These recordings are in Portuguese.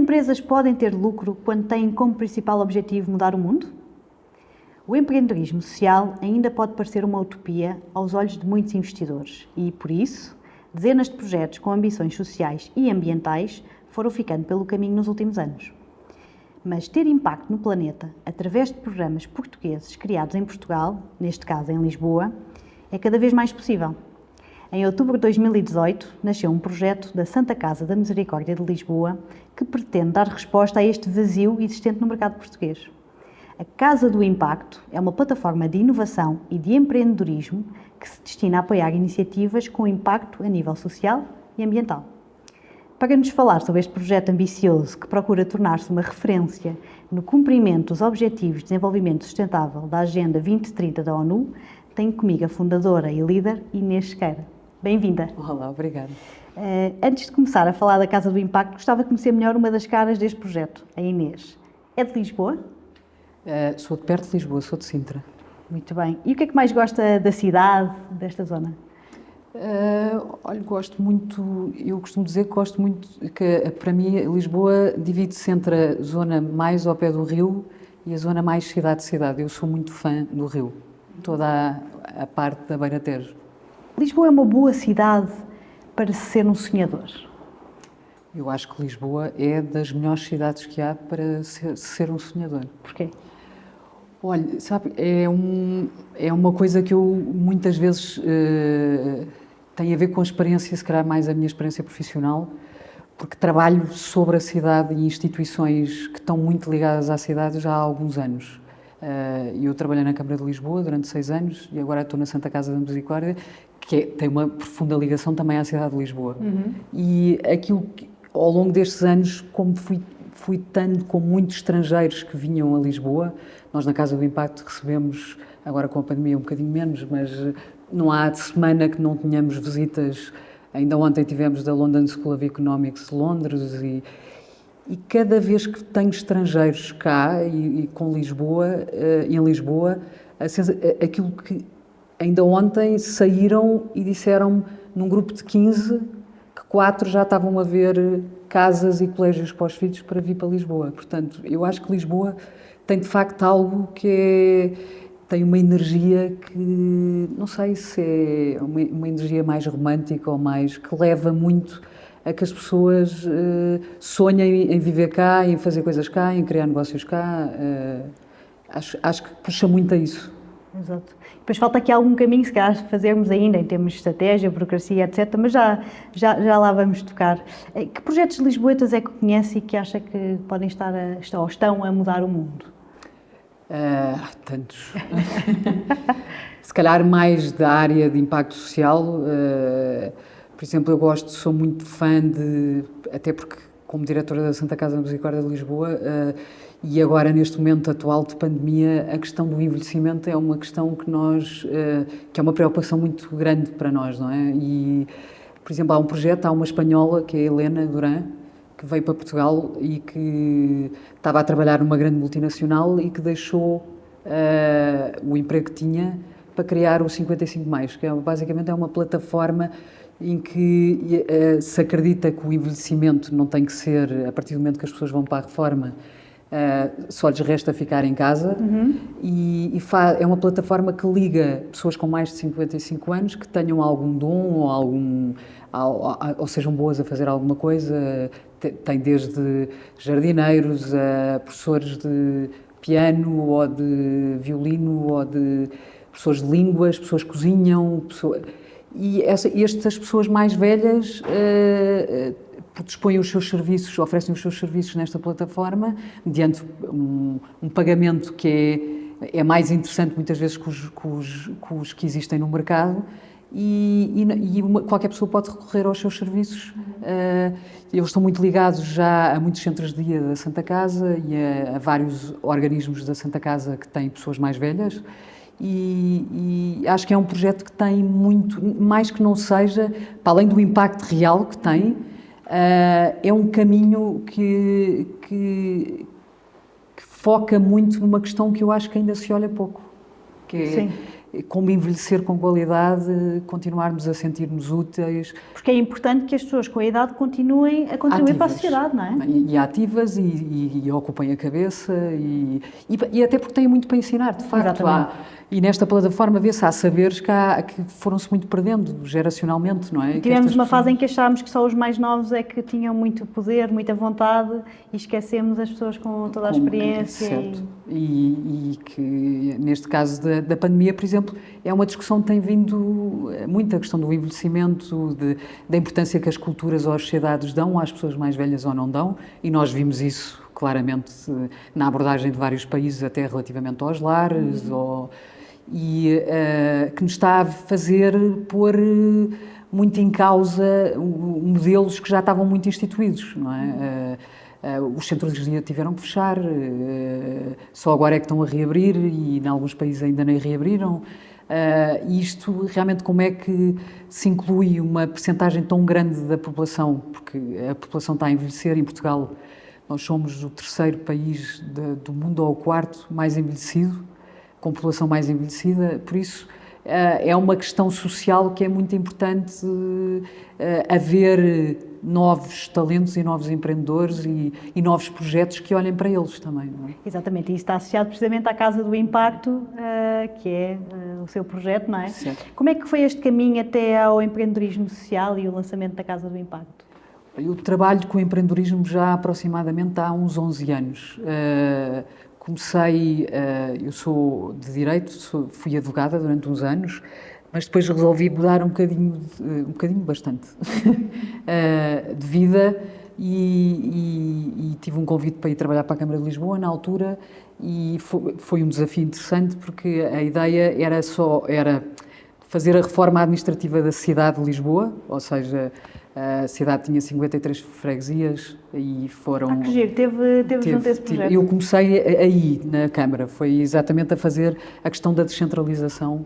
empresas podem ter lucro quando têm como principal objetivo mudar o mundo? O empreendedorismo social ainda pode parecer uma utopia aos olhos de muitos investidores e, por isso, dezenas de projetos com ambições sociais e ambientais foram ficando pelo caminho nos últimos anos. Mas ter impacto no planeta através de programas portugueses criados em Portugal, neste caso em Lisboa, é cada vez mais possível. Em outubro de 2018, nasceu um projeto da Santa Casa da Misericórdia de Lisboa que pretende dar resposta a este vazio existente no mercado português. A Casa do Impacto é uma plataforma de inovação e de empreendedorismo que se destina a apoiar iniciativas com impacto a nível social e ambiental. Para nos falar sobre este projeto ambicioso que procura tornar-se uma referência no cumprimento dos Objetivos de Desenvolvimento Sustentável da Agenda 2030 da ONU, tenho comigo a fundadora e líder Inês Sequeira. Bem-vinda. Olá, obrigada. Antes de começar a falar da Casa do Impacto, gostava de conhecer melhor uma das caras deste projeto, a Inês. É de Lisboa? Sou de perto de Lisboa, sou de Sintra. Muito bem. E o que é que mais gosta da cidade, desta zona? Olha, gosto muito, eu costumo dizer que gosto muito, que para mim Lisboa divide-se entre a zona mais ao pé do rio e a zona mais cidade-cidade. Eu sou muito fã do rio, toda a parte da Beira-Tejo. Lisboa é uma boa cidade para ser um sonhador? Eu acho que Lisboa é das melhores cidades que há para ser um sonhador. Porquê? Olha, sabe, é uma coisa que eu muitas vezes tem a ver com a experiência, se calhar mais a minha experiência profissional, porque trabalho sobre a cidade e instituições que estão muito ligadas à cidade já há alguns anos. Eu trabalhei na Câmara de Lisboa durante 6 anos e agora estou na Santa Casa da Misericórdia, que tem uma profunda ligação também à cidade de Lisboa. Uhum. E aquilo que, ao longo destes anos, como fui estando com muitos estrangeiros que vinham a Lisboa, nós na Casa do Impacto recebemos, agora com a pandemia um bocadinho menos, mas não há semana que não tenhamos visitas. Ainda ontem tivemos da London School of Economics de Londres e cada vez que tenho estrangeiros cá e com Lisboa, em Lisboa, aquilo que ainda ontem saíram e disseram num grupo de 15 que 4 já estavam a ver casas e colégios para os filhos para vir para Lisboa. Portanto, eu acho que Lisboa tem de facto algo que tem uma energia que, não sei se é uma energia mais romântica ou mais, que leva muito a que as pessoas sonhem em viver cá, em fazer coisas cá, em criar negócios cá. Acho que puxa muito a isso. Exato. Depois falta aqui algum caminho, se calhar, fazermos ainda, em termos de estratégia, burocracia, etc., mas já lá vamos tocar. Que projetos lisboetas é que conhece e que acha que podem estar ou estão a mudar o mundo? Tantos. Se calhar mais da área de impacto social. Por exemplo, sou muito fã até porque como diretora da Santa Casa da Misericórdia de Lisboa, e agora neste momento atual de pandemia, a questão do envelhecimento é uma questão que é uma preocupação muito grande para nós, não é? E, por exemplo, há uma espanhola, que é a Helena Duran, que veio para Portugal e que estava a trabalhar numa grande multinacional e que deixou o emprego que tinha para criar o 55+, que basicamente é uma plataforma em que se acredita que o envelhecimento não tem que ser, a partir do momento que as pessoas vão para a reforma, só lhes resta ficar em casa. Uhum. É uma plataforma que liga pessoas com mais de 55 anos que tenham algum dom ou sejam boas a fazer alguma coisa. Tem desde jardineiros a professores de piano ou de violino ou de professores de línguas, pessoas que cozinham. E estas pessoas mais velhas dispõem os seus serviços, oferecem os seus serviços nesta plataforma, mediante um pagamento que é mais interessante muitas vezes que os que existem no mercado, qualquer pessoa pode recorrer aos seus serviços. Eles estão muito ligados já a muitos centros de dia da Santa Casa e a vários organismos da Santa Casa que têm pessoas mais velhas. E acho que é um projeto que tem muito, mais que não seja, para além do impacto real que tem, é um caminho que foca muito numa questão que eu acho que ainda se olha pouco, que como envelhecer com qualidade, continuarmos a sentir-nos úteis. Porque é importante que as pessoas com a idade continuem a contribuir para a sociedade, não é? E ativas e ocupem a cabeça e até porque têm muito para ensinar, de facto. E nesta plataforma vê-se, há saberes que foram-se muito perdendo geracionalmente, não é? Tivemos uma fase em que achávamos que só os mais novos é que tinham muito poder, muita vontade e esquecemos as pessoas com toda a experiência. Certo. E que, neste caso da pandemia, por exemplo, é uma discussão que tem vindo muito, a questão do envelhecimento, da importância que as culturas ou as sociedades dão às pessoas mais velhas ou não dão, e nós vimos isso claramente na abordagem de vários países, até relativamente aos lares, que nos está a fazer pôr muito em causa modelos que já estavam muito instituídos, não é? Os centros de dia tiveram que fechar, só agora é que estão a reabrir e em alguns países ainda nem reabriram. Isto realmente, como é que se inclui uma percentagem tão grande da população, porque a população está a envelhecer em Portugal. Nós somos o terceiro país do mundo, ou o quarto mais envelhecido, com população mais envelhecida, por isso é uma questão social que é muito importante haver novos talentos e novos empreendedores e novos projetos que olhem para eles também, não é? Exatamente, e isso está associado precisamente à Casa do Impacto, que é o seu projeto, não é? Certo. Como é que foi este caminho até ao empreendedorismo social e o lançamento da Casa do Impacto? Eu trabalho com o empreendedorismo já aproximadamente há uns 11 anos. Comecei, eu sou de Direito, fui advogada durante uns anos, mas depois resolvi mudar um bocadinho bastante, de vida e tive um convite para ir trabalhar para a Câmara de Lisboa na altura e foi um desafio interessante porque a ideia era fazer a reforma administrativa da cidade de Lisboa, ou seja, a cidade tinha 53 freguesias e foram... que giro, teve junto a esse projeto. Eu comecei aí, na Câmara, foi exatamente a fazer a questão da descentralização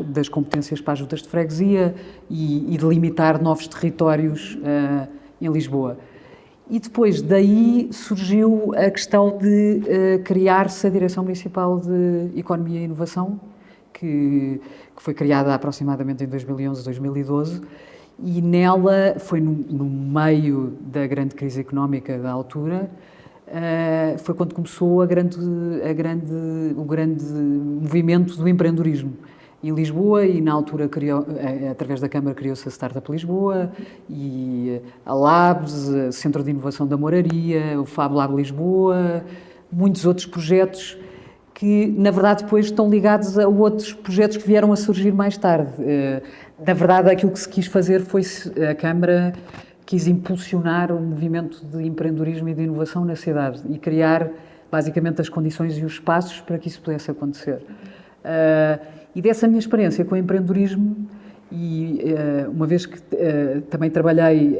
das competências para as juntas de freguesia e delimitar novos territórios em Lisboa. E depois daí surgiu a questão de criar-se a Direção Municipal de Economia e Inovação, que foi criada aproximadamente em 2011, 2012, e nela foi no meio da grande crise económica da altura, foi quando começou o grande movimento do empreendedorismo em Lisboa e na altura através da Câmara criou-se a Startup Lisboa e a Labs, o Centro de Inovação da Moraria, o Fab Lab Lisboa, muitos outros projetos que, na verdade, depois estão ligados a outros projetos que vieram a surgir mais tarde. Na verdade, aquilo que se quis fazer foi, a Câmara quis impulsionar o movimento de empreendedorismo e de inovação na cidade e criar, basicamente, as condições e os espaços para que isso pudesse acontecer. E dessa minha experiência com o empreendedorismo, e uma vez que também trabalhei,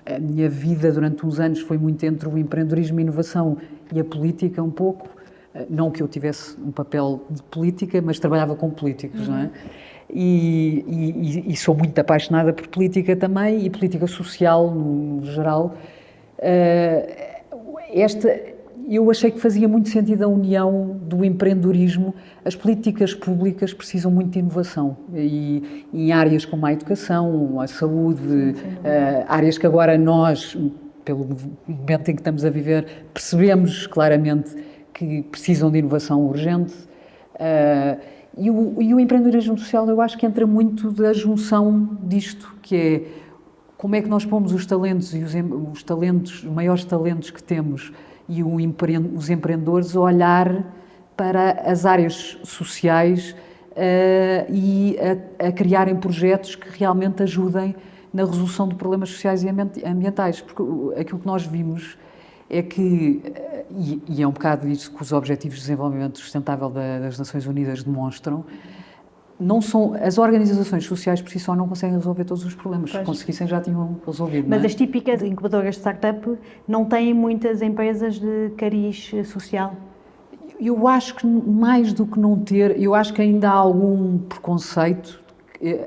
a minha vida durante uns anos foi muito entre o empreendedorismo e a inovação e a política um pouco, não que eu tivesse um papel de política, mas trabalhava com políticos, não é? E sou muito apaixonada por política também e política social no geral. Eu achei que fazia muito sentido a união do empreendedorismo. As políticas públicas precisam muito de inovação e em áreas como a educação, a saúde, áreas que agora nós, pelo momento em que estamos a viver, percebemos claramente que precisam de inovação urgente. E o empreendedorismo social, eu acho que entra muito da junção disto, que é como é que nós pomos os talentos e os maiores talentos que temos e os empreendedores a olhar para as áreas sociais e a criarem projetos que realmente ajudem na resolução de problemas sociais e ambientais. Porque aquilo que nós vimos é que, e é um bocado isso que os Objetivos de Desenvolvimento Sustentável das Nações Unidas demonstram, as organizações sociais por si só não conseguem resolver todos os problemas. Se conseguissem, já tinham resolvido. Mas as típicas incubadoras de startup não têm muitas empresas de cariz social? Eu acho que mais do que não ter, eu acho que ainda há algum preconceito.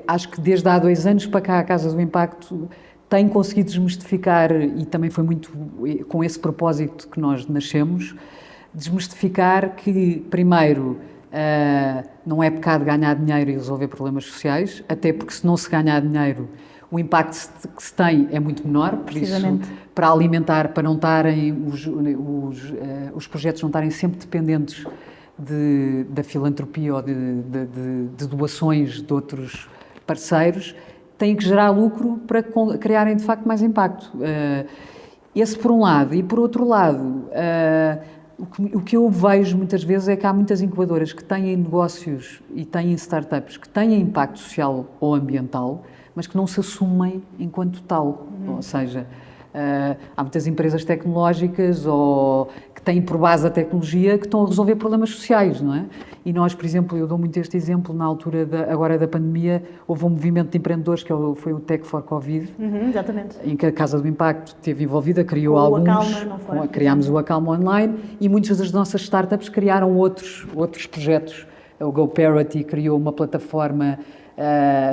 Acho que desde há 2 anos para cá a Casa do Impacto tem conseguido desmistificar, e também foi muito com esse propósito que nós nascemos, desmistificar que, primeiro, Não é pecado ganhar dinheiro e resolver problemas sociais, até porque se não se ganhar dinheiro, o impacto que se tem é muito menor, por isso, para alimentar, para não estarem os projetos não estarem sempre dependentes da filantropia ou de doações de outros parceiros, têm que gerar lucro para criarem de facto mais impacto. Esse por um lado. E por outro lado, o que eu vejo muitas vezes é que há muitas incubadoras que têm negócios e têm startups que têm impacto social ou ambiental, mas que não se assumem enquanto tal. Ou seja, há muitas empresas tecnológicas ou que têm por base a tecnologia que estão a resolver problemas sociais, não é? E nós, por exemplo, eu dou muito este exemplo, na altura agora da pandemia, houve um movimento de empreendedores que foi o Tech for Covid, exatamente. em que a Casa do Impacto esteve envolvida, criou Com alguns, o Acalma, não foi? Criámos o Acalma Online e muitas das nossas startups criaram outros projetos. O GoParity criou uma plataforma,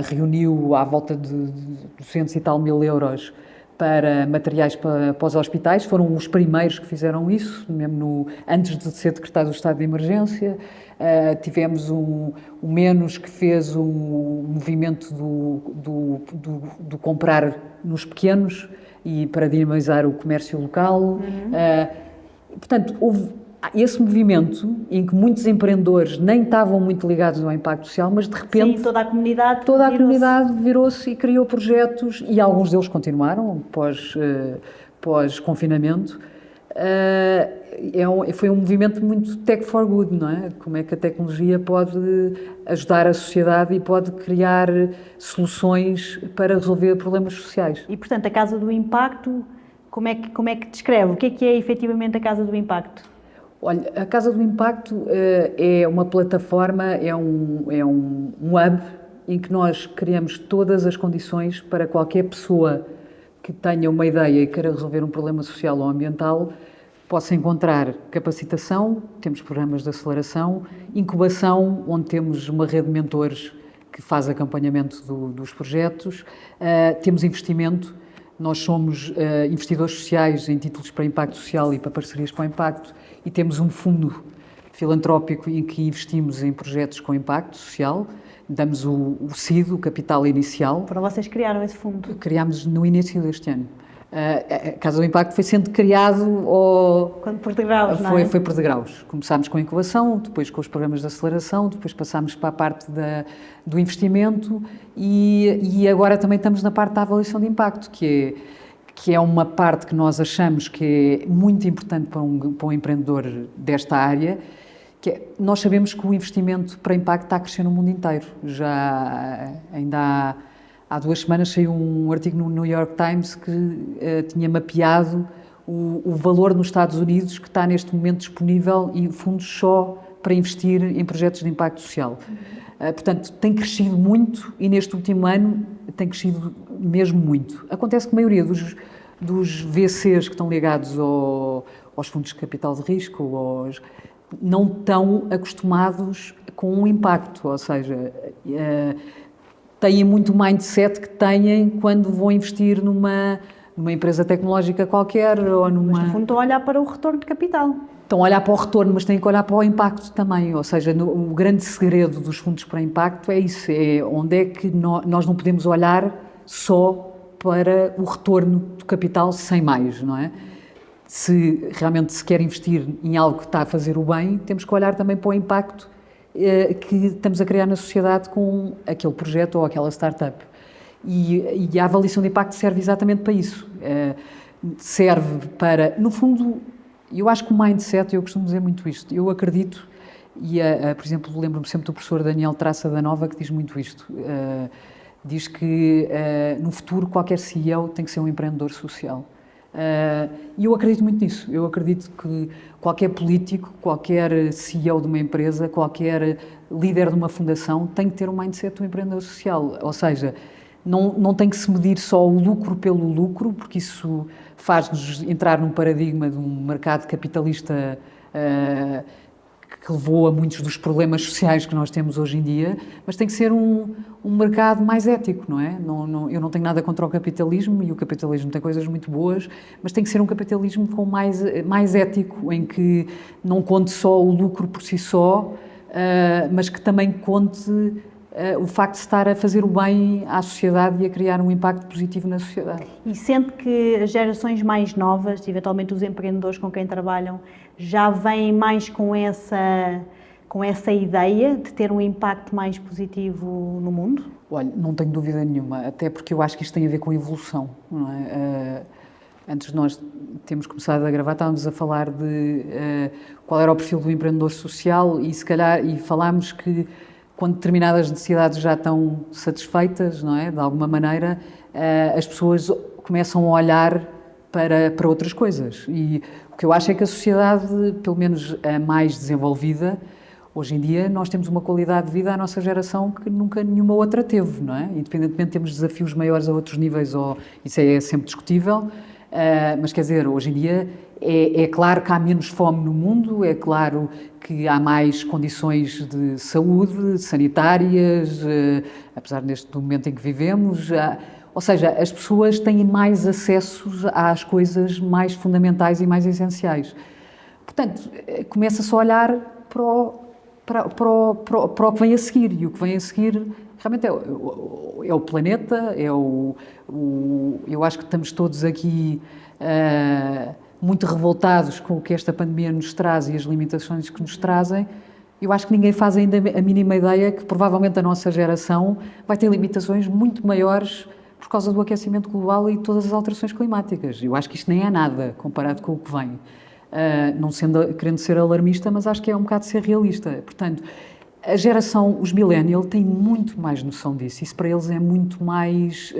reuniu à volta de 200 e tal mil euros para materiais para os hospitais, foram os primeiros que fizeram isso, mesmo antes de ser decretado o estado de emergência. Tivemos o Menos, que fez um movimento do comprar nos pequenos e para dinamizar o comércio local. Portanto, houve esse movimento em que muitos empreendedores nem estavam muito ligados ao impacto social, mas de repente Sim, toda a comunidade virou-se e criou projetos, e alguns deles continuaram pós-confinamento. Foi um movimento muito tech for good, não é? Como é que a tecnologia pode ajudar a sociedade e pode criar soluções para resolver problemas sociais. E, portanto, a Casa do Impacto, como é que descreve? O que é efetivamente a Casa do Impacto? Olha, a Casa do Impacto é uma plataforma, é um hub em que nós criamos todas as condições para qualquer pessoa que tenha uma ideia e queira resolver um problema social ou ambiental possa encontrar capacitação, temos programas de aceleração, incubação, onde temos uma rede de mentores que faz acompanhamento dos projetos, temos investimento, nós somos investidores sociais em títulos para impacto social e para parcerias para o impacto, e temos um fundo filantrópico em que investimos em projetos com impacto social, damos o CID, o capital inicial. Para vocês criaram esse fundo? Criámos no início deste ano. A Casa do Impacto foi sendo criado por degraus, não é? Foi por degraus. Começámos com a incubação, depois com os programas de aceleração, depois passámos para a parte do investimento e agora também estamos na parte da avaliação de impacto, que é uma parte que nós achamos que é muito importante para um empreendedor desta área, nós sabemos que o investimento para impacto está a crescer no mundo inteiro. Ainda há 2 semanas saiu um artigo no New York Times que tinha mapeado o valor nos Estados Unidos que está neste momento disponível em fundos só para investir em projetos de impacto social. Portanto, tem crescido muito e neste último ano tem crescido mesmo muito. Acontece que a maioria dos VCs que estão ligados aos fundos de capital de risco não estão acostumados com o impacto, ou seja, têm muito mindset que têm quando vão investir numa empresa tecnológica qualquer ou numa... Mas no fundo estão a olhar para o retorno de capital. Estão a olhar para o retorno, mas têm que olhar para o impacto também, ou seja, o grande segredo dos fundos para impacto é isso, é onde é que nós não podemos olhar só para o retorno do capital sem mais, não é? Se realmente se quer investir em algo que está a fazer o bem, temos que olhar também para o impacto que estamos a criar na sociedade com aquele projeto ou aquela startup. E a avaliação de impacto serve exatamente para isso. Serve para, no fundo, eu acho que o mindset, eu costumo dizer muito isto, eu acredito, por exemplo, lembro-me sempre do professor Daniel Traça da Nova, que diz muito isto. Diz que no futuro qualquer CEO tem que ser um empreendedor social. E eu acredito muito nisso. Eu acredito que qualquer político, qualquer CEO de uma empresa, qualquer líder de uma fundação tem que ter um mindset de um empreendedor social. Ou seja, não tem que se medir só o lucro pelo lucro, porque isso faz-nos entrar num paradigma de um mercado capitalista que levou a muitos dos problemas sociais que nós temos hoje em dia, mas tem que ser um mercado mais ético, não é? Eu não tenho nada contra o capitalismo, e o capitalismo tem coisas muito boas, mas tem que ser um capitalismo mais ético, em que não conte só o lucro por si só, mas que também conte o facto de estar a fazer o bem à sociedade e a criar um impacto positivo na sociedade. E sente que as gerações mais novas, eventualmente os empreendedores com quem trabalham, já vêm mais com essa ideia de ter um impacto mais positivo no mundo? Olha, não tenho dúvida nenhuma, até porque eu acho que isto tem a ver com a evolução, não é? Antes de nós termos começado a gravar, estávamos a falar de qual era o perfil do empreendedor social e se calhar falámos que quando determinadas necessidades já estão satisfeitas, não é? De alguma maneira, as pessoas começam a olhar para outras coisas. E o que eu acho é que a sociedade, pelo menos a mais desenvolvida, hoje em dia nós temos uma qualidade de vida à nossa geração que nunca nenhuma outra teve, não é? Independentemente de termos desafios maiores a outros níveis, isso é sempre discutível, mas quer dizer, hoje em dia é claro que há menos fome no mundo, é claro que há mais condições de saúde, sanitárias, apesar deste momento em que vivemos, ou seja, as pessoas têm mais acessos às coisas mais fundamentais e mais essenciais. Portanto, começa-se a olhar para o que vem a seguir, e o que vem a seguir realmente é o planeta, eu acho que estamos todos aqui muito revoltados com o que esta pandemia nos traz e as limitações que nos trazem. Eu acho que ninguém faz ainda a mínima ideia que provavelmente a nossa geração vai ter limitações muito maiores por causa do aquecimento global e todas as alterações climáticas. Eu acho que isto nem é nada comparado com o que vem. Não querendo ser alarmista, mas acho que é um bocado ser realista. Portanto, a geração, os millennials, têm muito mais noção disso. Isso para eles é muito mais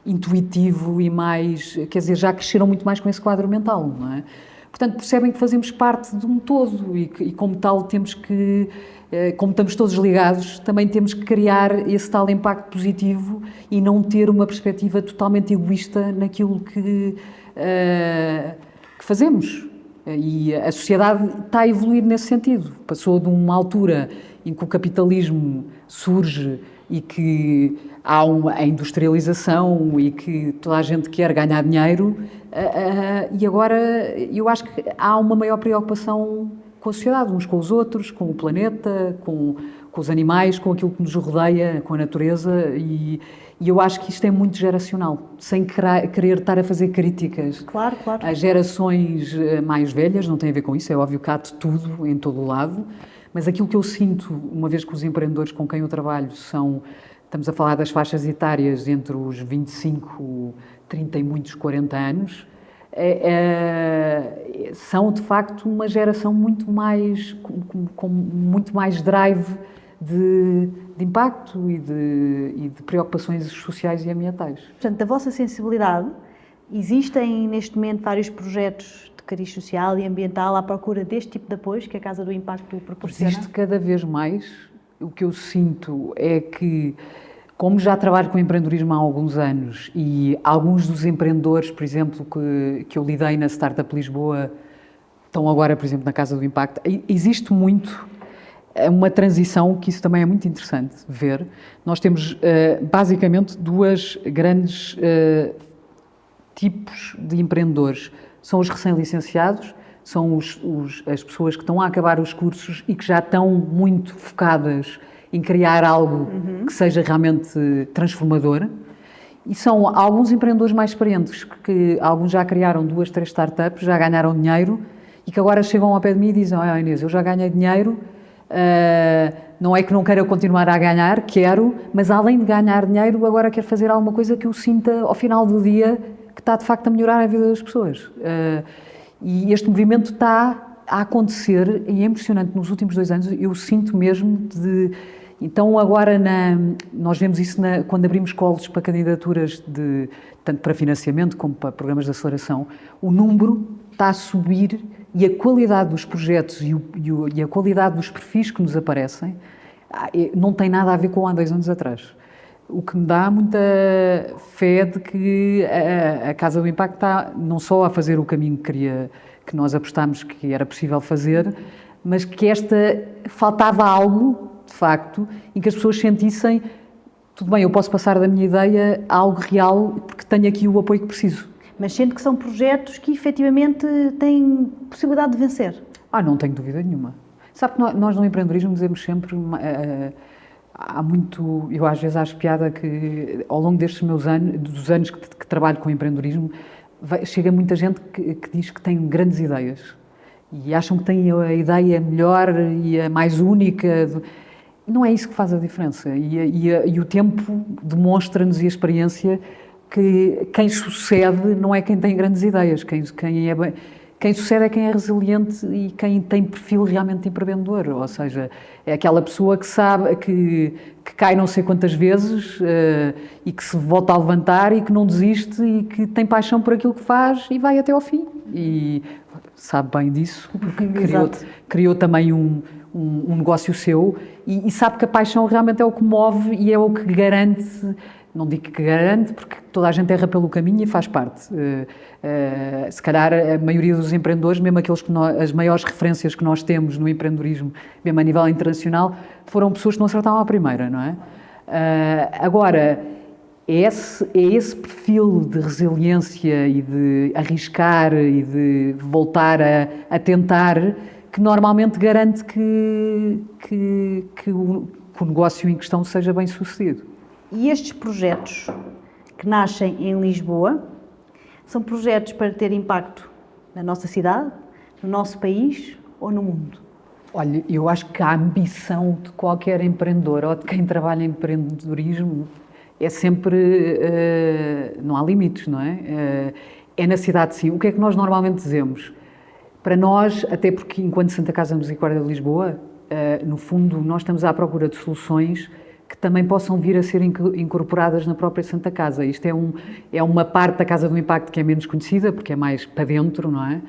intuitivo e mais, quer dizer, já cresceram muito mais com esse quadro mental, não é? Portanto, percebem que fazemos parte de um todo e como tal temos que, como estamos todos ligados, também temos que criar esse tal impacto positivo e não ter uma perspectiva totalmente egoísta naquilo que fazemos. E a sociedade está a evoluir nesse sentido. Passou de uma altura em que o capitalismo surge e que há a industrialização e que toda a gente quer ganhar dinheiro, e agora eu acho que há uma maior preocupação com a sociedade, uns com os outros, com o planeta, com os animais, com aquilo que nos rodeia, com a natureza, e eu acho que isto é muito geracional, sem querer estar a fazer críticas. Claro. As gerações mais velhas, não tem a ver com isso, é óbvio que há de tudo, em todo o lado, mas aquilo que eu sinto, uma vez que os empreendedores com quem eu trabalho estamos a falar das faixas etárias entre os 25, 30 e muitos 40 anos, são de facto uma geração muito mais, com muito mais drive de impacto e de preocupações sociais e ambientais. Portanto, da vossa sensibilidade, existem neste momento vários projetos de cariz social e ambiental à procura deste tipo de apoios que a Casa do Impacto proporciona? Existe cada vez mais. O que eu sinto é que, como já trabalho com empreendedorismo há alguns anos e alguns dos empreendedores, por exemplo, que eu lidei na Startup Lisboa, estão agora, por exemplo, na Casa do Impacto, existe muito uma transição, que isso também é muito interessante ver. Nós temos, basicamente, duas grandes tipos de empreendedores. São os recém-licenciados, são as pessoas que estão a acabar os cursos e que já estão muito focadas em criar algo que seja realmente transformador. E são alguns empreendedores mais experientes, que alguns já criaram 2, 3 startups, já ganharam dinheiro e que agora chegam ao pé de mim e dizem: "Olha, Inês, eu já ganhei dinheiro, não é que não queira continuar a ganhar, quero, mas além de ganhar dinheiro, agora quero fazer alguma coisa que eu sinta ao final do dia que está de facto a melhorar a vida das pessoas." E este movimento está a acontecer e é impressionante. Nos últimos 2 anos eu sinto mesmo de... Então agora nós vemos isso quando abrimos calls para candidaturas tanto para financiamento como para programas de aceleração, o número está a subir e a qualidade dos projetos e a qualidade dos perfis que nos aparecem não tem nada a ver com há 2 anos atrás. O que me dá muita fé de que a Casa do Impacto está não só a fazer o caminho que nós apostámos que era possível fazer, mas que faltava algo, de facto, em que as pessoas sentissem: tudo bem, eu posso passar da minha ideia a algo real porque tenho aqui o apoio que preciso. Mas sente que são projetos que efetivamente têm possibilidade de vencer? Não tenho dúvida nenhuma. Sabe que nós no empreendedorismo dizemos sempre, há muito, eu às vezes acho piada que ao longo destes meus anos, dos anos que trabalho com empreendedorismo, chega muita gente que diz que tem grandes ideias e acham que têm a ideia melhor e a mais única. Não é isso que faz a diferença e o tempo demonstra-nos, e a experiência, que quem sucede não é quem tem grandes ideias, quem sucede é quem é resiliente e quem tem perfil realmente empreendedor, ou seja, é aquela pessoa que sabe, que cai não sei quantas vezes e que se volta a levantar e que não desiste e que tem paixão por aquilo que faz e vai até ao fim. E sabe bem disso, porque criou também um negócio seu e sabe que a paixão realmente é o que move e é o que garante. Não digo que garante, porque toda a gente erra pelo caminho e faz parte. Se calhar a maioria dos empreendedores, mesmo aqueles as maiores referências que nós temos no empreendedorismo, mesmo a nível internacional, foram pessoas que não acertavam à primeira, não é? Agora, é esse perfil de resiliência e de arriscar e de voltar a tentar que normalmente garante que o negócio em questão seja bem sucedido. E estes projetos que nascem em Lisboa são projetos para ter impacto na nossa cidade, no nosso país ou no mundo? Olha, eu acho que a ambição de qualquer empreendedor ou de quem trabalha em empreendedorismo é sempre... não há limites, não é? É na cidade, sim. O que é que nós normalmente dizemos? Para nós, até porque enquanto Santa Casa Misericórdia de Lisboa, no fundo, nós estamos à procura de soluções que também possam vir a ser incorporadas na própria Santa Casa. Isto é uma parte da Casa do Impacto que é menos conhecida, porque é mais para dentro, não é?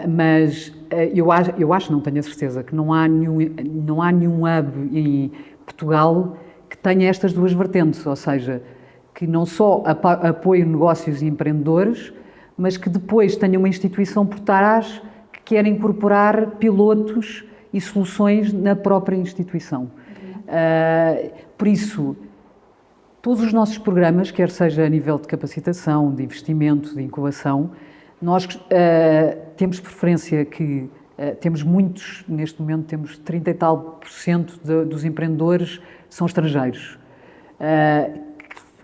Mas eu acho, não tenho a certeza, que não há nenhum hub em Portugal que tenha estas duas vertentes, ou seja, que não só apoie negócios e empreendedores, mas que depois tenha uma instituição por trás que quer incorporar pilotos e soluções na própria instituição. Por isso, todos os nossos programas, quer seja a nível de capacitação, de investimento, de incubação, nós temos preferência que temos muitos, neste momento temos 30 e tal % dos empreendedores são estrangeiros,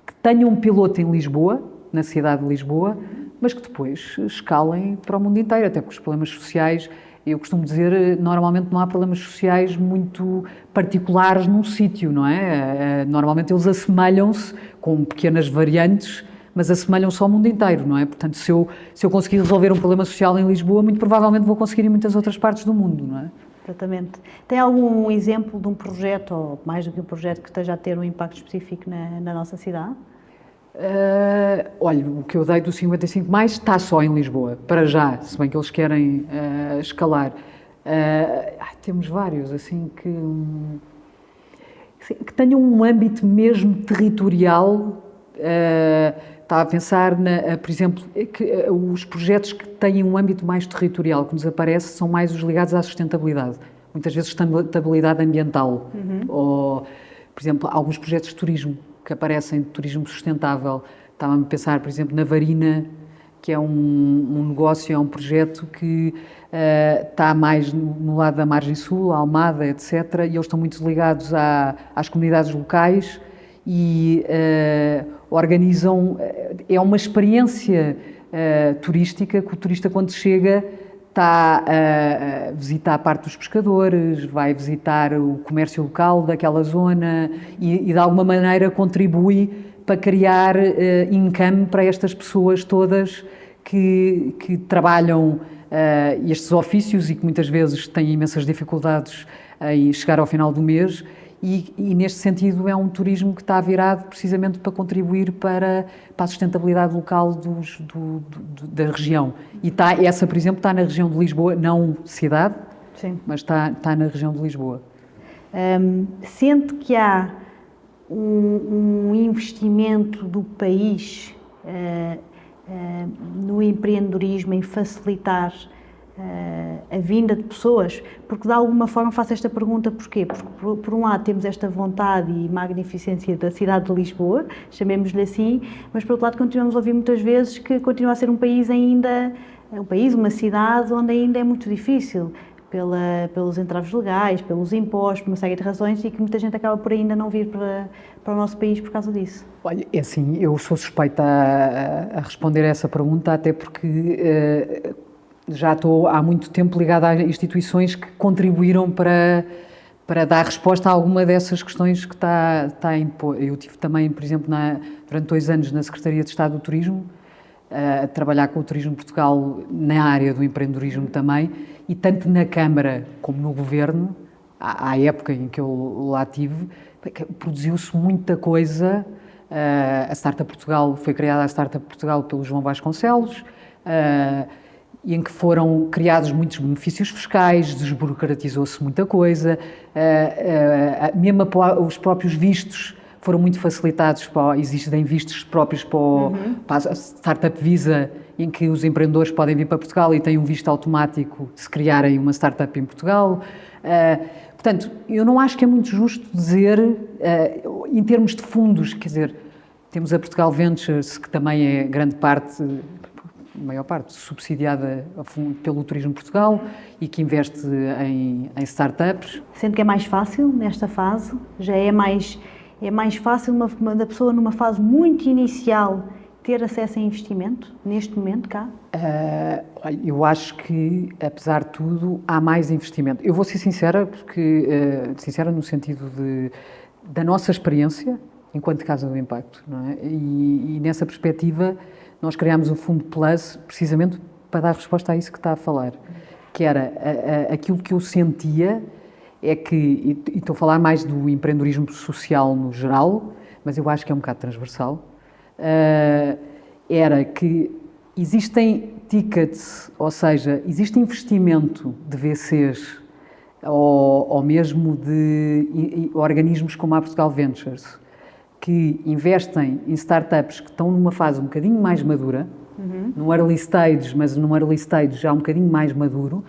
que tenham um piloto em Lisboa, na cidade de Lisboa, mas que depois escalem para o mundo inteiro, até porque os problemas sociais... Eu costumo dizer, normalmente não há problemas sociais muito particulares num sítio, não é? Normalmente eles assemelham-se com pequenas variantes, mas assemelham-se ao mundo inteiro, não é? Portanto, se eu conseguir resolver um problema social em Lisboa, muito provavelmente vou conseguir em muitas outras partes do mundo, não é? Exatamente. Tem algum exemplo de um projeto, ou mais do que um projeto, que esteja a ter um impacto específico na nossa cidade? Olha, o que eu dei do 55 mais está só em Lisboa, para já, se bem que eles querem escalar. Temos vários, assim, que tenham um âmbito mesmo territorial. Estava a pensar, por exemplo, que os projetos que têm um âmbito mais territorial, que nos aparece, são mais os ligados à sustentabilidade. Muitas vezes sustentabilidade ambiental. Ou, por exemplo, alguns projetos de turismo que aparecem de turismo sustentável. Estava-me a pensar, por exemplo, na Varina, que é um negócio, é um projeto que está mais no lado da margem sul, Almada, etc. E eles estão muito ligados às comunidades locais e organizam... É uma experiência turística que o turista, quando chega, está a visitar a parte dos pescadores, vai visitar o comércio local daquela zona e de alguma maneira contribui para criar income para estas pessoas todas que trabalham estes ofícios e que muitas vezes têm imensas dificuldades em chegar ao final do mês e neste sentido é um turismo que está virado precisamente para contribuir para a sustentabilidade local da região. E essa, por exemplo, está na região de Lisboa, não cidade, sim, mas está na região de Lisboa. Sente que há um investimento do país no empreendedorismo, em facilitar a vinda de pessoas, porque de alguma forma faço esta pergunta, porquê? Porque por um lado temos esta vontade e magnificência da cidade de Lisboa, chamemos-lhe assim, mas por outro lado continuamos a ouvir muitas vezes que continua a ser um país, uma cidade onde ainda é muito difícil. pelos entraves legais, pelos impostos, por uma série de razões, e que muita gente acaba por ainda não vir para o nosso país por causa disso. Olha, é assim, eu sou suspeita a responder a essa pergunta, até porque já estou há muito tempo ligada a instituições que contribuíram para dar resposta a alguma dessas questões que está a impor. Eu tive também, por exemplo, durante 2 anos na Secretaria de Estado do Turismo, a trabalhar com o Turismo de Portugal na área do empreendedorismo também, e tanto na Câmara como no Governo, à época em que eu lá tive, produziu-se muita coisa. A Startup Portugal, foi criada a Startup Portugal pelo João Vasconcelos, em que foram criados muitos benefícios fiscais, desburocratizou-se muita coisa, mesmo os próprios vistos foram muito facilitados, existem vistos próprios para a Startup Visa, em que os empreendedores podem vir para Portugal e têm um visto automático se criarem uma startup em Portugal. Portanto, eu não acho que é muito justo dizer, em termos de fundos, quer dizer, temos a Portugal Ventures, que também é grande parte, maior parte, subsidiada pelo Turismo de Portugal e que investe em startups. Sendo que é mais fácil nesta fase, já é mais fácil da pessoa numa fase muito inicial ter acesso a investimento, neste momento cá? Eu acho que, apesar de tudo, há mais investimento. Eu vou ser sincera, porque, sincera no sentido da nossa experiência enquanto Casa do Impacto, não é? E nessa perspectiva, nós criámos o Fundo Plus precisamente para dar resposta a isso que está a falar, que era aquilo que eu sentia é que, e estou a falar mais do empreendedorismo social no geral, mas eu acho que é um bocado transversal, era que existem tickets, ou seja, existe investimento de VCs ou mesmo de organismos como a Portugal Ventures, que investem em startups que estão numa fase um bocadinho mais madura, num early stage, mas num early stage já um bocadinho mais maduro,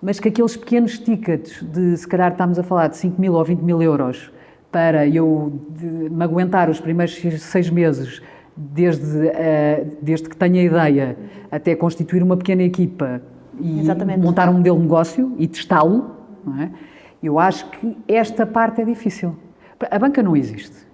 mas que aqueles pequenos tickets de, se calhar estamos a falar de 5 mil ou 20 mil euros para eu me aguentar os primeiros 6 meses, desde que tenho a ideia até constituir uma pequena equipa e montar um modelo de negócio e testá-lo, não é? Eu acho que esta parte é difícil. A banca não existe.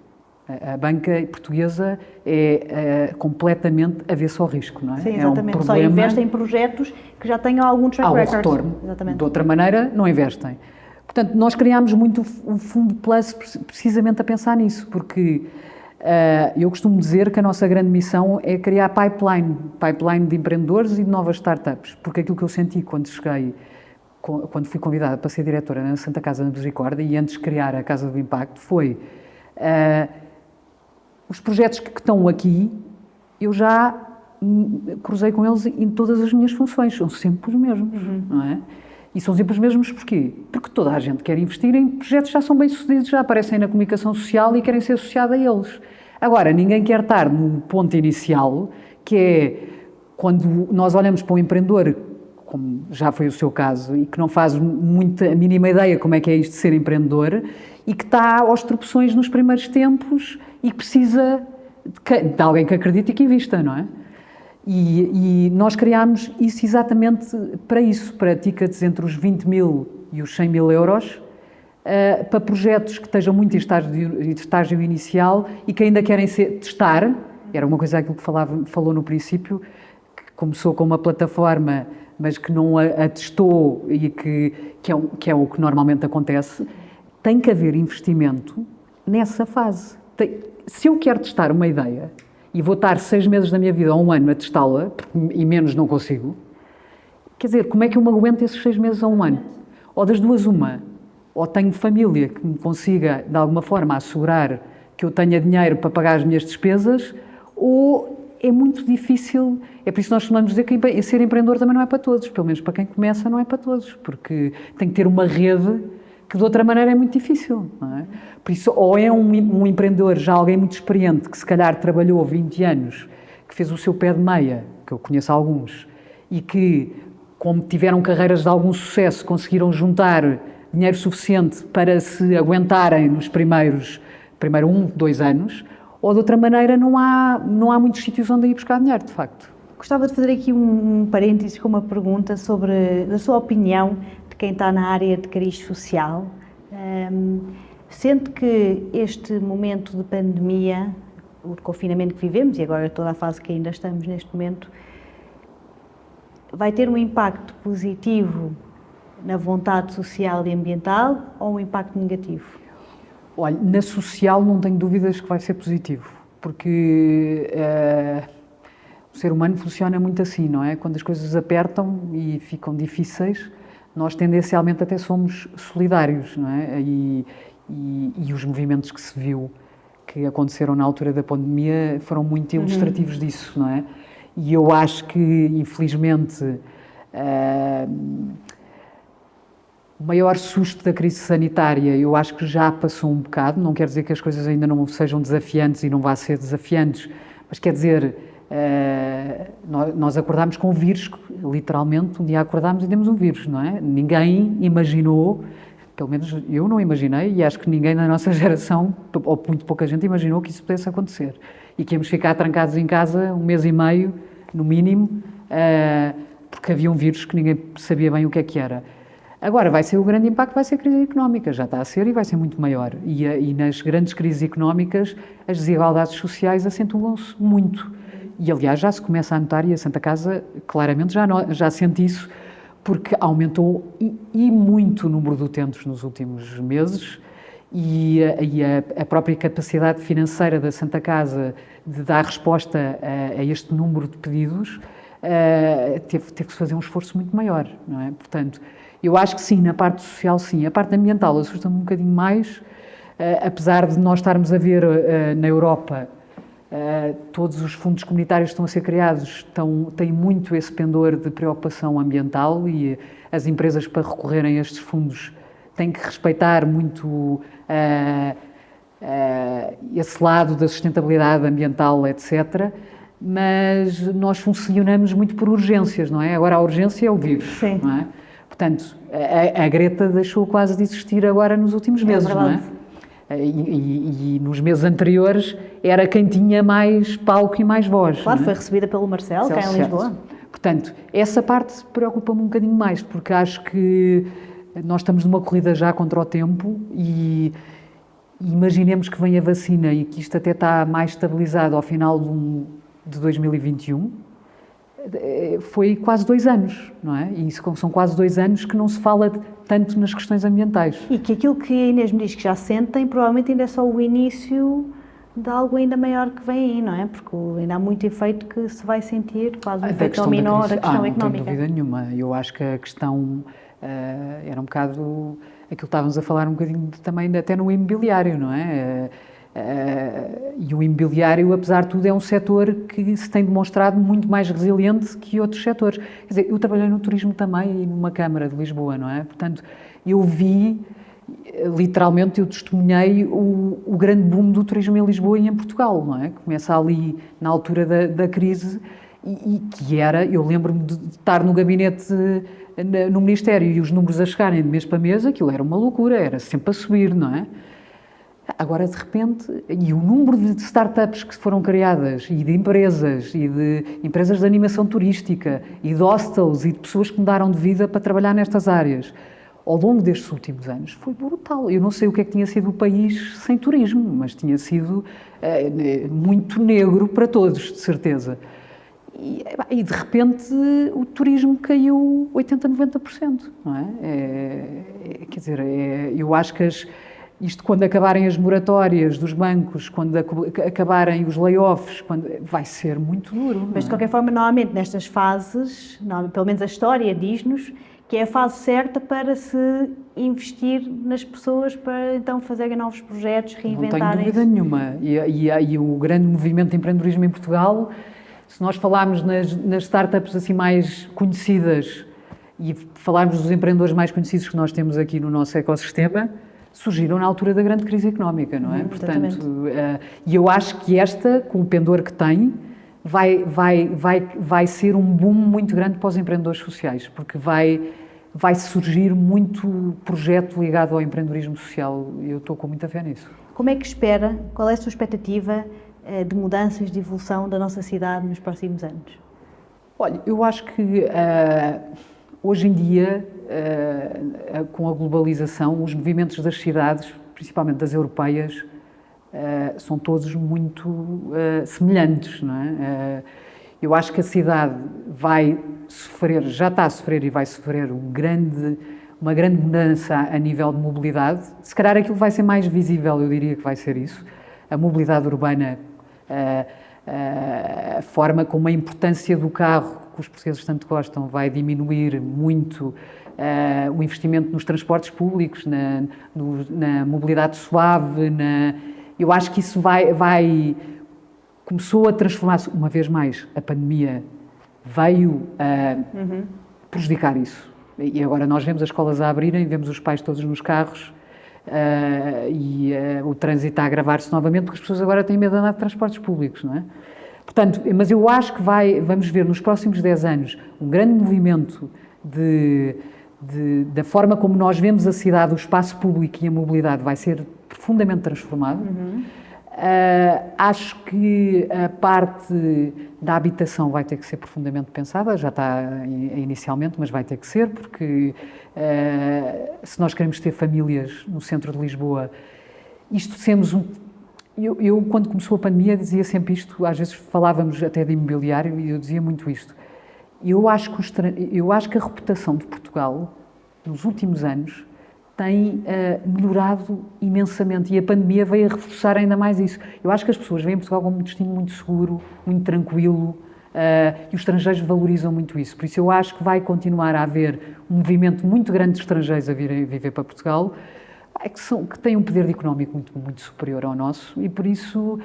A banca portuguesa é completamente avessa ao risco, não é? Sim, exatamente. É um problema, só investem em projetos que já tenham algum track record. Retorno. Exatamente. De outra maneira, não investem. Portanto, nós criámos muito o Fundo Plus precisamente a pensar nisso, porque eu costumo dizer que a nossa grande missão é criar pipeline de empreendedores e de novas startups, porque aquilo que eu senti quando cheguei, quando fui convidada para ser diretora na Santa Casa da Misericórdia e antes de criar a Casa do Impacto, foi os projetos que estão aqui, eu já cruzei com eles em todas as minhas funções, são sempre os mesmos, não é? E são sempre os mesmos porquê? Porque toda a gente quer investir em projetos que já são bem-sucedidos, já aparecem na comunicação social e querem ser associados a eles. Agora, ninguém quer estar no ponto inicial, que é quando nós olhamos para um empreendedor, como já foi o seu caso, e que não faz a mínima ideia como é que é isto de ser empreendedor, e que está aos tropeções nos primeiros tempos e que precisa de alguém que acredite e que invista, não é? E nós criámos isso exatamente para isso, para tickets entre os 20 mil e os 100 mil euros, para projetos que estejam muito em estágio inicial e que ainda querem testar. Era uma coisa aquilo que falou no princípio, que começou com uma plataforma, mas que não a testou e que é o que normalmente acontece. Tem que haver investimento nessa fase. Se eu quero testar uma ideia e vou estar 6 meses da minha vida ou 1 ano a testá-la, e menos não consigo, quer dizer, como é que eu me aguento esses 6 meses ou 1 ano? Ou das duas uma, ou tenho família que me consiga, de alguma forma, assegurar que eu tenha dinheiro para pagar as minhas despesas, ou é muito difícil. É por isso que nós costumamos dizer que ser empreendedor também não é para todos, pelo menos para quem começa não é para todos, porque tem que ter uma rede que de outra maneira é muito difícil, não é? Por isso, ou é um empreendedor, já alguém muito experiente, que se calhar trabalhou 20 anos, que fez o seu pé de meia, que eu conheço alguns, e que, como tiveram carreiras de algum sucesso, conseguiram juntar dinheiro suficiente para se aguentarem nos primeiro 1, 2 anos, ou de outra maneira não há muitos sítios onde ir buscar dinheiro, de facto. Gostava de fazer aqui um parênteses com uma pergunta sobre a sua opinião de quem está na área de cariz social. Sente que este momento de pandemia, o confinamento que vivemos e agora toda a fase que ainda estamos neste momento, vai ter um impacto positivo na vontade social e ambiental ou um impacto negativo? Olha, na social não tenho dúvidas que vai ser positivo, porque o ser humano funciona muito assim, não é? Quando as coisas apertam e ficam difíceis, nós tendencialmente até somos solidários, não é? E os movimentos que se viu que aconteceram na altura da pandemia foram muito ilustrativos disso, não é? E eu acho que, infelizmente, o maior susto da crise sanitária, eu acho que já passou um bocado, não quer dizer que as coisas ainda não sejam desafiantes e não vão ser desafiantes, mas quer dizer, nós acordámos com o vírus, literalmente, um dia acordámos e temos um vírus, não é? Ninguém imaginou, pelo menos eu não imaginei, e acho que ninguém da nossa geração, ou muito pouca gente, imaginou que isso pudesse acontecer. E que íamos ficar trancados em casa 1 mês e meio, no mínimo, porque havia um vírus que ninguém sabia bem o que é que era. Agora, vai ser o grande impacto, vai ser a crise económica, já está a ser e vai ser muito maior. E nas grandes crises económicas, as desigualdades sociais acentuam-se muito. E, aliás, já se começa a notar, e a Santa Casa claramente já sente isso, porque aumentou e muito o número de utentes nos últimos meses e a própria capacidade financeira da Santa Casa de dar resposta a este número de pedidos teve que se fazer um esforço muito maior, não é? Portanto, eu acho que sim, na parte social sim. A parte ambiental assusta-me um bocadinho mais, apesar de nós estarmos a ver na Europa todos os fundos comunitários que estão a ser criados têm muito esse pendor de preocupação ambiental e as empresas, para recorrerem a estes fundos, têm que respeitar muito esse lado da sustentabilidade ambiental, etc. Mas nós funcionamos muito por urgências, não é? Agora a urgência é o vírus, Sim. não é? Portanto, a Greta deixou quase de existir agora nos últimos meses, não é? E nos meses anteriores era quem tinha mais palco e mais voz. Claro, não é? foi recebida pelo Marcelo, cá em Lisboa. Portanto, essa parte preocupa-me um bocadinho mais, porque acho que nós estamos numa corrida já contra o tempo e imaginemos que vem a vacina e que isto até está mais estabilizado ao final de 2021. Foi quase 2 anos, não é? E são quase 2 anos que não se fala tanto nas questões ambientais. E que aquilo que a Inês me diz que já sentem, provavelmente ainda é só o início de algo ainda maior que vem aí, não é? Porque ainda há muito efeito que se vai sentir, quase um efeito dominó da questão económica. Não tenho dúvida nenhuma. Eu acho que a questão era um bocado aquilo que estávamos a falar um bocadinho também até no imobiliário, não é? E o imobiliário, apesar de tudo, é um setor que se tem demonstrado muito mais resiliente que outros setores. Quer dizer, eu trabalhei no turismo também e numa Câmara de Lisboa, não é? Portanto, eu vi, literalmente, eu testemunhei o grande boom do turismo em Lisboa e em Portugal, não é? Começa ali na altura da crise e que era, eu lembro-me de estar no gabinete no Ministério e os números a chegarem de mês para mês, aquilo era uma loucura, era sempre a subir, não é? Agora, de repente, e o número de startups que foram criadas, e de empresas de animação turística, e de hostels, e de pessoas que mudaram de vida para trabalhar nestas áreas, ao longo destes últimos anos, foi brutal. Eu não sei o que é que tinha sido o país sem turismo, mas tinha sido muito negro para todos, de certeza. E de repente, o turismo caiu 80%, 90%, não é? Quer dizer, eu acho que isto quando acabarem as moratórias dos bancos, quando acabarem os layoffs, vai ser muito duro. Mas de qualquer forma, normalmente nestas fases, pelo menos a história diz-nos que é a fase certa para se investir nas pessoas para então fazerem novos projetos, reinventarem. Não tenho dúvida nenhuma. E o grande movimento de empreendedorismo em Portugal, se nós falarmos nas startups assim mais conhecidas e falarmos dos empreendedores mais conhecidos que nós temos aqui no nosso ecossistema, surgiram na altura da grande crise económica, não é? Portanto, e eu acho que esta, com o pendor que tem, vai ser um boom muito grande para os empreendedores sociais, porque vai surgir muito projeto ligado ao empreendedorismo social. Eu estou com muita fé nisso. Como é que espera, qual é a sua expectativa de mudanças, de evolução da nossa cidade nos próximos anos? Olha, eu acho que hoje em dia, com a globalização, os movimentos das cidades, principalmente das europeias, são todos muito semelhantes, não é? Eu acho que a cidade vai sofrer, já está a sofrer e vai sofrer uma grande mudança a nível de mobilidade. Se calhar aquilo vai ser mais visível, eu diria que vai ser isso. A mobilidade urbana, a forma como a importância do carro, que os portugueses tanto gostam, vai diminuir muito. O investimento nos transportes públicos, na mobilidade suave, eu acho que isso começou a transformar-se, uma vez mais, a pandemia veio prejudicar isso. E agora nós vemos as escolas a abrirem, vemos os pais todos nos carros e o trânsito a agravar-se novamente, porque as pessoas agora têm medo de andar de transportes públicos, não é? Portanto, mas eu acho que vamos ver nos próximos 10 anos um grande movimento da forma como nós vemos a cidade, o espaço público e a mobilidade vai ser profundamente transformado. Acho que a parte da habitação vai ter que ser profundamente pensada, já está inicialmente, mas vai ter que ser, porque se nós queremos ter famílias no centro de Lisboa, isto temos eu, quando começou a pandemia, dizia sempre isto, às vezes falávamos até de imobiliário e eu dizia muito isto. Eu acho que a reputação de Portugal, nos últimos anos, tem melhorado imensamente e a pandemia veio a reforçar ainda mais isso. Eu acho que as pessoas veem Portugal como um destino muito seguro, muito tranquilo e os estrangeiros valorizam muito isso. Por isso eu acho que vai continuar a haver um movimento muito grande de estrangeiros a virem viver para Portugal, que têm um poder económico muito, muito superior ao nosso e por isso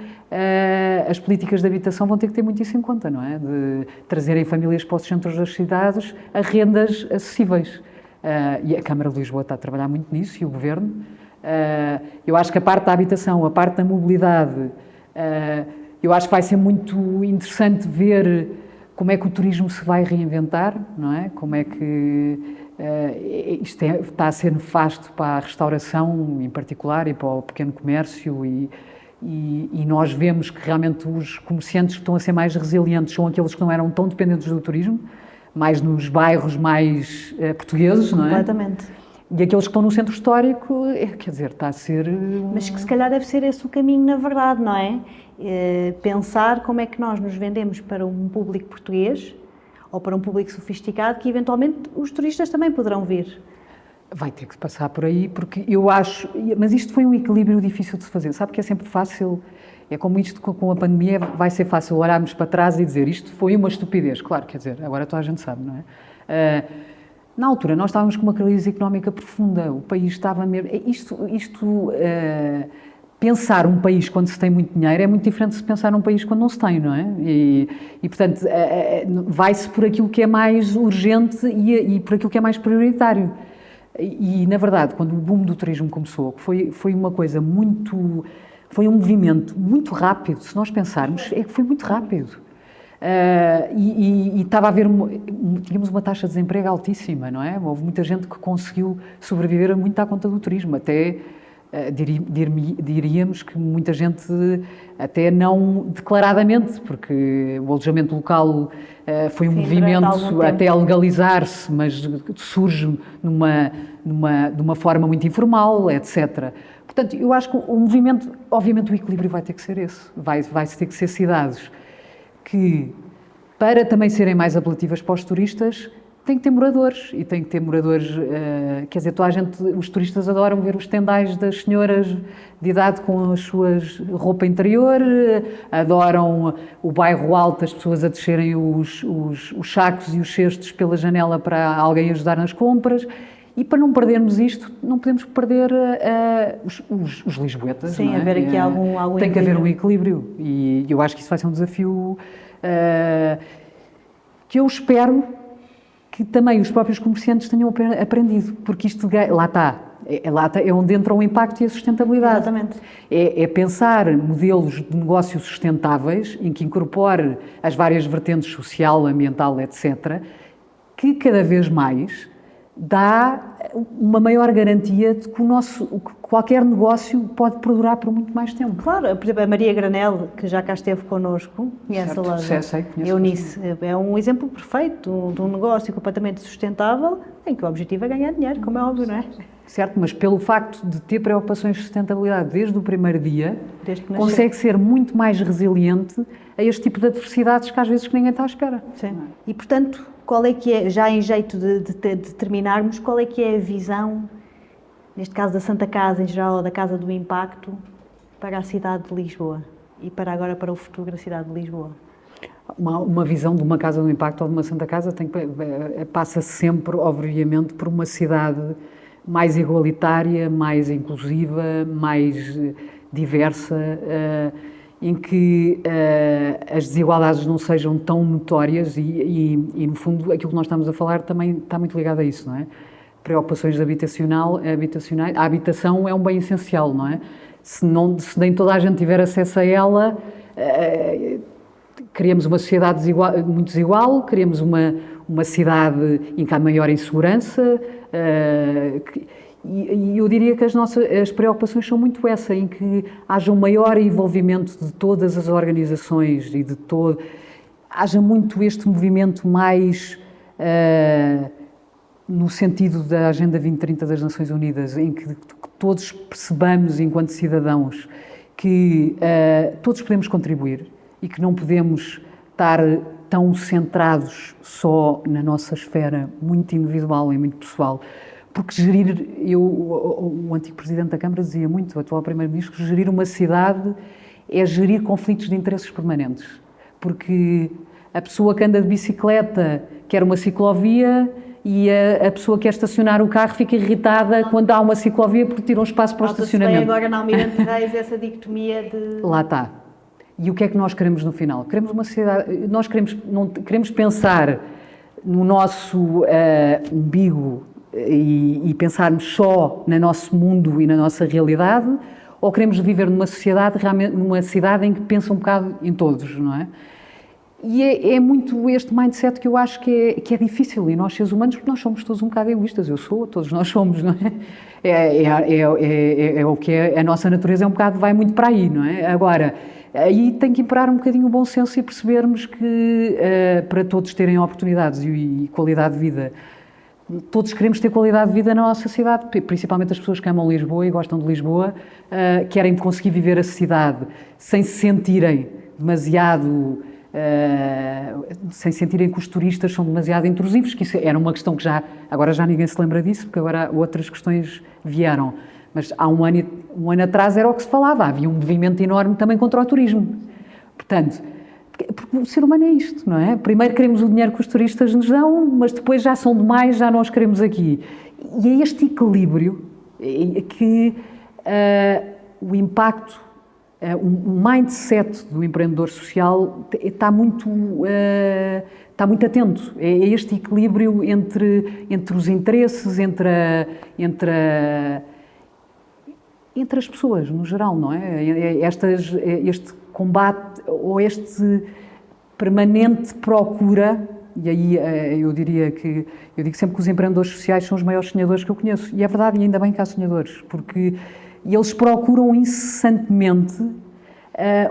as políticas de habitação vão ter que ter muito isso em conta, não é? De trazerem famílias para os centros das cidades a rendas acessíveis. E a Câmara de Lisboa está a trabalhar muito nisso e o Governo. Eu acho que a parte da habitação, a parte da mobilidade, eu acho que vai ser muito interessante ver como é que o turismo se vai reinventar, não é? Como é que isto está a ser nefasto para a restauração em particular e para o pequeno comércio e nós vemos que realmente os comerciantes que estão a ser mais resilientes são aqueles que não eram tão dependentes do turismo, mais nos bairros mais portugueses, não é? Completamente. E aqueles que estão no centro histórico, quer dizer, está a ser... Mas que se calhar deve ser esse o caminho, na verdade, não é? Pensar como é que nós nos vendemos para um público português ou para um público sofisticado que eventualmente os turistas também poderão vir. Vai ter que passar por aí, porque eu acho... Mas isto foi um equilíbrio difícil de se fazer. Sabe que é sempre fácil... É como isto com a pandemia, vai ser fácil olharmos para trás e dizer isto foi uma estupidez. Claro, quer dizer, agora toda a gente sabe, não é? Na altura, nós estávamos com uma crise económica profunda, o país estava mesmo... Pensar um país quando se tem muito dinheiro é muito diferente de se pensar num país quando não se tem, não é? E portanto, vai-se por aquilo que é mais urgente e por aquilo que é mais prioritário. E, na verdade, quando o boom do turismo começou, foi uma coisa muito... Foi um movimento muito rápido, se nós pensarmos, é que foi muito rápido. E estava a haver... Tínhamos uma taxa de desemprego altíssima, não é? Houve muita gente que conseguiu sobreviver muito à conta do turismo, até... diríamos que muita gente até não declaradamente, porque o alojamento local foi um movimento até a legalizar-se, mas surge de uma forma muito informal, etc. Portanto, eu acho que o movimento, obviamente o equilíbrio vai ter que ser esse, vai ter que ser cidades que, para também serem mais apelativas para os turistas, tem que ter moradores, e tem que ter moradores, quer dizer, toda a gente, os turistas adoram ver os tendais das senhoras de idade com as suas roupa interior, adoram o bairro alto, as pessoas a descerem os sacos e os cestos pela janela para alguém ajudar nas compras, e para não perdermos isto, não podemos perder os lisboetas. Sim, não é? haver aqui algum tem que haver um equilíbrio, e eu acho que isso vai ser um desafio que eu espero que também os próprios comerciantes tenham aprendido, porque isto, lá está, é onde entra o impacto e a sustentabilidade. Exatamente. É pensar modelos de negócios sustentáveis, em que incorpore as várias vertentes social, ambiental, etc., que cada vez mais dá uma maior garantia de que que qualquer negócio pode perdurar por muito mais tempo. Claro, por exemplo, a Maria Granel, que já cá esteve connosco, conhece-la? Sei, conheço. Eunice, é um exemplo perfeito de um negócio completamente sustentável, em que o objetivo é ganhar dinheiro, como é óbvio, não é? Certo, mas pelo facto de ter preocupações de sustentabilidade desde o primeiro dia, Desde que consegue ser muito mais resiliente a este tipo de adversidades que às vezes ninguém está à espera. Sim. E, portanto, qual é que é, já em jeito de terminarmos, qual é que é a visão, neste caso da Santa Casa em geral, ou da Casa do Impacto, para a cidade de Lisboa e para o futuro da cidade de Lisboa? Uma visão de uma Casa do Impacto ou de uma Santa Casa passa sempre, obviamente, por uma cidade mais igualitária, mais inclusiva, mais diversa, em que as desigualdades não sejam tão notórias e, no fundo, aquilo que nós estamos a falar também está muito ligado a isso, não é? Preocupações habitacionais. A habitação é um bem essencial, não é? Se nem toda a gente tiver acesso a ela, criamos uma sociedade muito desigual, criamos uma cidade em que há maior insegurança, e eu diria que as preocupações são muito essa, em que haja um maior envolvimento de todas as organizações e haja muito este movimento mais no sentido da Agenda 2030 das Nações Unidas, em que todos percebamos, enquanto cidadãos, que todos podemos contribuir e que não podemos estar tão centrados só na nossa esfera muito individual e muito pessoal. Porque o antigo Presidente da Câmara dizia muito, o atual Primeiro-Ministro, que gerir uma cidade é gerir conflitos de interesses permanentes. Porque a pessoa que anda de bicicleta quer uma ciclovia e a pessoa que quer estacionar o carro fica irritada quando há uma ciclovia porque tira um espaço para o estacionamento. Agora na Almirante Reis essa dicotomia de... Lá está. E o que é que nós queremos no final? Queremos uma sociedade... Nós queremos pensar no nosso umbigo e pensarmos só no nosso mundo e na nossa realidade, ou queremos viver numa sociedade, realmente numa cidade em que pensa um bocado em todos, não é? E é muito este mindset que eu acho que é difícil, e nós seres humanos, porque nós somos todos um bocado egoístas, todos nós somos, não é? É o que é, a nossa natureza é um bocado, vai muito para aí, não é? Agora, aí tem que imperar um bocadinho o bom senso e percebermos que para todos terem oportunidades e qualidade de vida, todos queremos ter qualidade de vida na nossa cidade, principalmente as pessoas que amam Lisboa e gostam de Lisboa, querem conseguir viver a cidade sem se sentirem demasiado... sem sentirem que os turistas são demasiado intrusivos, que isso era uma questão que agora já ninguém se lembra disso, porque agora outras questões vieram. Mas há um ano atrás era o que se falava, havia um movimento enorme também contra o turismo. Portanto, porque o ser humano é isto, não é? Primeiro queremos o dinheiro que os turistas nos dão, mas depois já são demais, já não os queremos aqui. E é este equilíbrio que o impacto, o mindset do empreendedor social está muito atento. É este equilíbrio entre os interesses, entre as pessoas, no geral, não é? Este combate, ou este permanente procura, e aí eu digo sempre que os empreendedores sociais são os maiores sonhadores que eu conheço. E é verdade, e ainda bem que há sonhadores, porque eles procuram incessantemente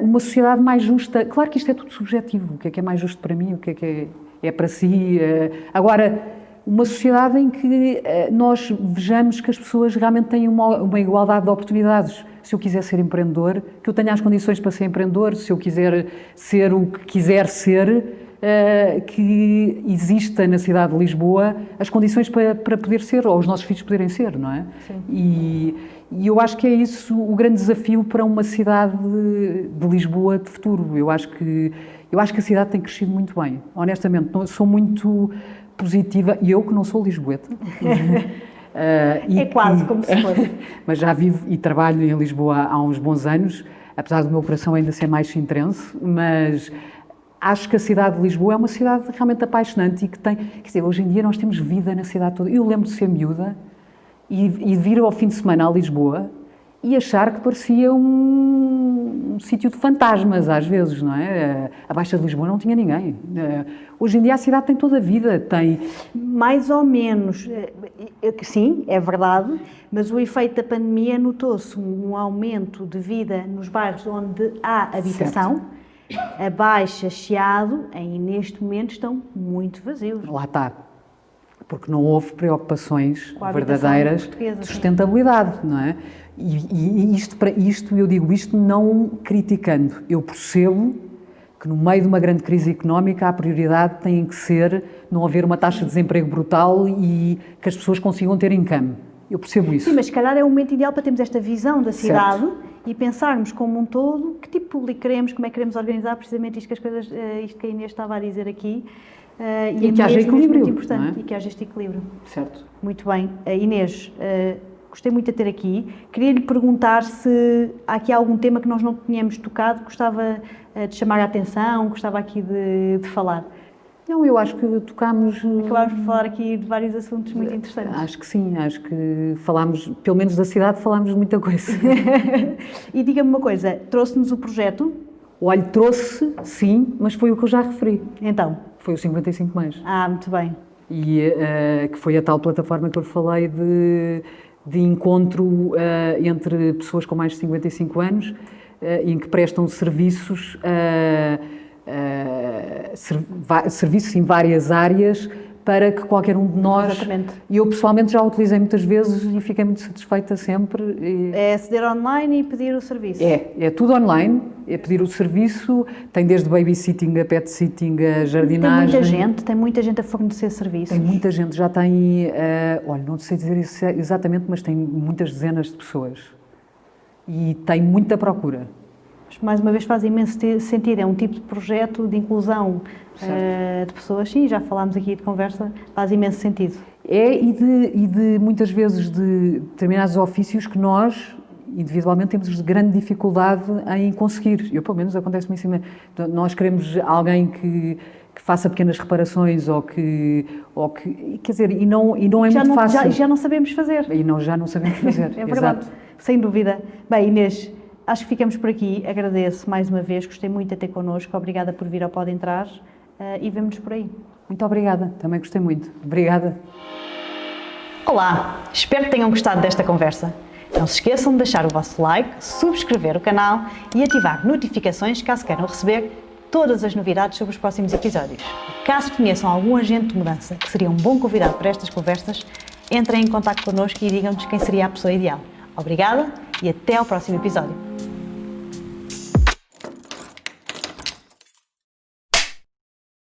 uma sociedade mais justa. Claro que isto é tudo subjetivo, o que é mais justo para mim, o que é para si. Agora, uma sociedade em que nós vejamos que as pessoas realmente têm uma igualdade de oportunidades. Se eu quiser ser empreendedor, que eu tenha as condições para ser empreendedor, se eu quiser ser o que quiser ser, que exista na cidade de Lisboa as condições para poder ser, ou os nossos filhos poderem ser, não é? Sim. E eu acho que é isso o grande desafio para uma cidade de Lisboa de futuro. Eu acho que a cidade tem crescido muito bem, honestamente. Sou muito positiva, e eu que não sou lisboeta. Quase como se fosse. Mas já vivo e trabalho em Lisboa há uns bons anos, apesar do meu coração ainda ser mais sintrense, mas acho que a cidade de Lisboa é uma cidade realmente apaixonante e que tem... Quer dizer, hoje em dia nós temos vida na cidade toda. Eu lembro de ser miúda e vir ao fim de semana a Lisboa e achar que parecia um um sítio de fantasmas, às vezes, não é? A Baixa de Lisboa não tinha ninguém. Hoje em dia a cidade tem toda a vida, tem... Mais ou menos, sim, é verdade, mas o efeito da pandemia notou-se um aumento de vida nos bairros onde há habitação, a Baixa, Chiado, neste momento estão muito vazios. Lá está. Porque não houve preocupações Com a habitação verdadeiras portuguesa, de sim. sustentabilidade, não é? E eu digo isto não criticando. Eu percebo que no meio de uma grande crise económica a prioridade tem que ser não haver uma taxa de desemprego brutal e que as pessoas consigam ter income. Eu percebo isso. Sim, mas se calhar é o momento ideal para termos esta visão da cidade Certo. e pensarmos como um todo que tipo de público queremos, como é que queremos organizar precisamente isto que as coisas, isto que a Inês estava a dizer aqui. E que haja equilíbrio, muito importante, não é? e que haja este equilíbrio. Certo. Muito bem. Inês, gostei muito de ter aqui. Queria-lhe perguntar se há aqui algum tema que nós não tínhamos tocado, gostava de chamar a atenção, gostava aqui de falar. Não, eu acho que tocámos... Acabámos por falar aqui de vários assuntos muito interessantes. Acho que sim, acho que falámos, pelo menos da cidade, falámos de muita coisa. E diga-me uma coisa, trouxe-nos o projeto? Olha, trouxe, sim, mas foi o que eu já referi. Então? Foi o 55 mais. Muito bem. E que foi a tal plataforma que eu falei de encontro entre pessoas com mais de 55 anos, em que prestam serviços, serviços em várias áreas, para que qualquer um de nós... Exatamente. E eu pessoalmente já o utilizei muitas vezes e fiquei muito satisfeita sempre. É aceder online e pedir o serviço. É tudo online, é pedir o serviço, tem desde babysitting a pet sitting, a jardinagem. Tem muita gente a fornecer serviços. Tem muita gente, já tem, olha, não sei dizer isso exatamente, mas tem muitas dezenas de pessoas. E tem muita procura. Mas, mais uma vez, faz imenso sentido. É um tipo de projeto de inclusão de pessoas. Sim, já falámos aqui de conversa, faz imenso sentido. E de muitas vezes de determinados ofícios que nós, individualmente, temos de grande dificuldade em conseguir. Eu, pelo menos, acontece-me em cima. Nós queremos alguém que faça pequenas reparações ou que quer dizer, e não é muito fácil. Já não sabemos fazer. E nós já não sabemos fazer. É verdade, Exato. sem dúvida. Bem, Inês, acho que ficamos por aqui. Agradeço mais uma vez, gostei muito de ter connosco. Obrigada por vir ao Pode Entrar e vemo-nos por aí. Muito obrigada, também gostei muito. Obrigada. Olá, espero que tenham gostado desta conversa. Não se esqueçam de deixar o vosso like, subscrever o canal e ativar notificações caso queiram receber todas as novidades sobre os próximos episódios. Caso conheçam algum agente de mudança que seria um bom convidado para estas conversas, entrem em contato connosco e digam-nos quem seria a pessoa ideal. Obrigada e até ao próximo episódio.